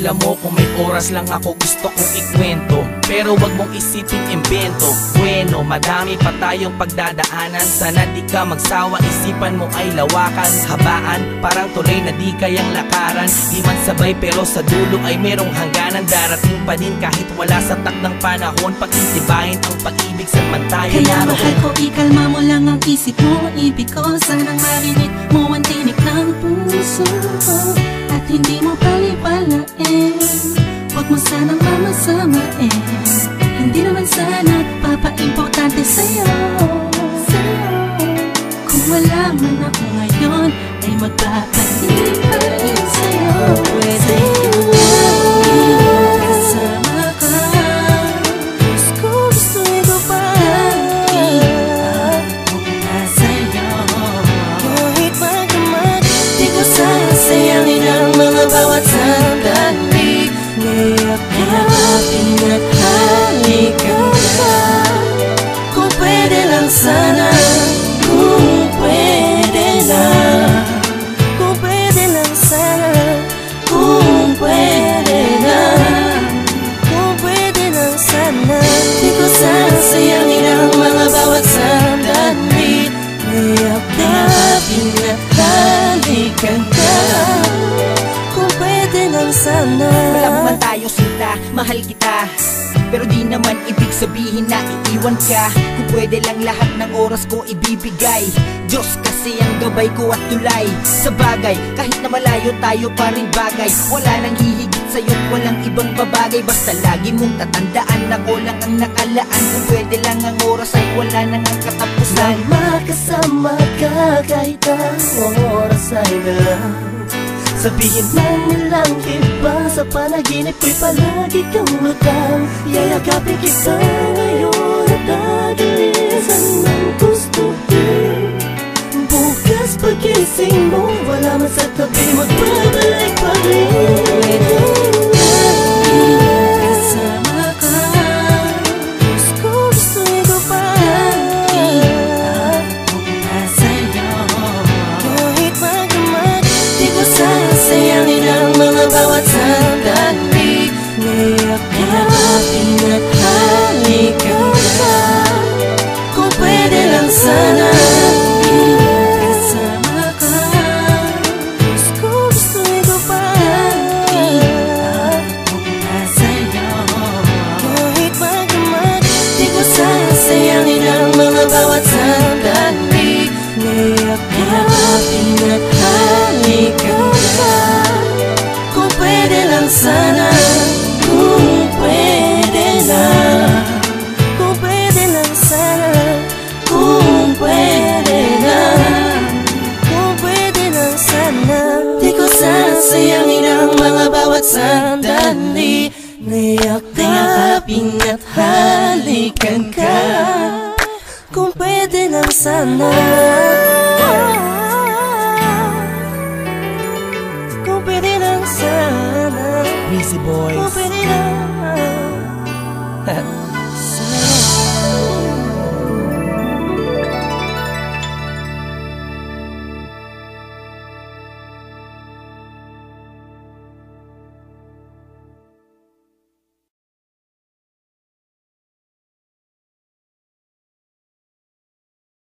Alam mo kung may oras lang ako gusto kong ikwento, pero wag mong isipin imbento. Bueno, madami pa tayong pagdadaanan. Sana di ka magsawa, isipan mo ay lawakan. Habaan, parang tuloy na di kayang lakaran. Di man sabay pero sa dulo ay merong hangganan. Darating pa din kahit wala sa takdang panahon. Pagtitibayin ang pag-ibig sa pantayan. Kaya mahal ko, ikalma mo lang ang isip mo. Ibig ko sanang marinig mo ang tinig ng puso, at hindi mo palipalain. Huwag mo sanang mamasamain. Hindi naman sana papaimportante sa'yo. Kung wala man ako ngayon, ay magbabalik pa rin sa'yo. Pwede kasama ka. Gusto ito pa mula sa'yo. Kahit magdamag, di ko sasayangin ang mga bawat sandali. Niyakapin at halikan ka. Kung pwede lang sana, kung pwede lang. Kung pwede lang sana, kung pwede lang. Kung pwede lang sana, di ko sasayangin ang mga bawat sandali. Niyakapin at halikan ka. Kung pwede lang sana. Wala man tayo sinta, mahal kita, pero di naman ibig sabihin na iiwan ka. Kung pwede lang lahat ng oras ko ibibigay. Diyos kasi ang gabay ko at tulay. Sa bagay, kahit na malayo tayo pa rin bagay. Wala nang hihigit sa'yo't walang ibang babagay. Basta lagi mong tatandaan, ako lang ang nakalaan. Kung pwede lang ang oras ay wala nang ang katapusan. Makasama ka kahit ang oras ay galang. Sabihin man nilang iba, sa panaginip ko'y palagi kang lutang. Yayakapin kita ngayon at agalisan ng gustuhin. Bukas pagising mo, wala man sa tabi, magbabalik pa rin. Kasama ka. Gusto ito pa mula sa'yo. Kahit magdamag, di ko sasayangin ang mga bawat sandali. Niyakapin at halikan ka. Kung pwede lang sana, kasama ka. Gusto ito pa mula sa'yo. Kahit magdamag, di ko sasayangin ang mga bawat sandali. Niyakapin at halikan ka. Kung pwede lang sana, kung pwede lang. Kung pwede lang sana, kung pwede lang. Kung pwede lang sana, di ko sasayangin ang mga bawat sandali. Niyakapin at halikan ka. Kung pwede lang sana, kung pwede lang sana, Breezy Boys. kung pwede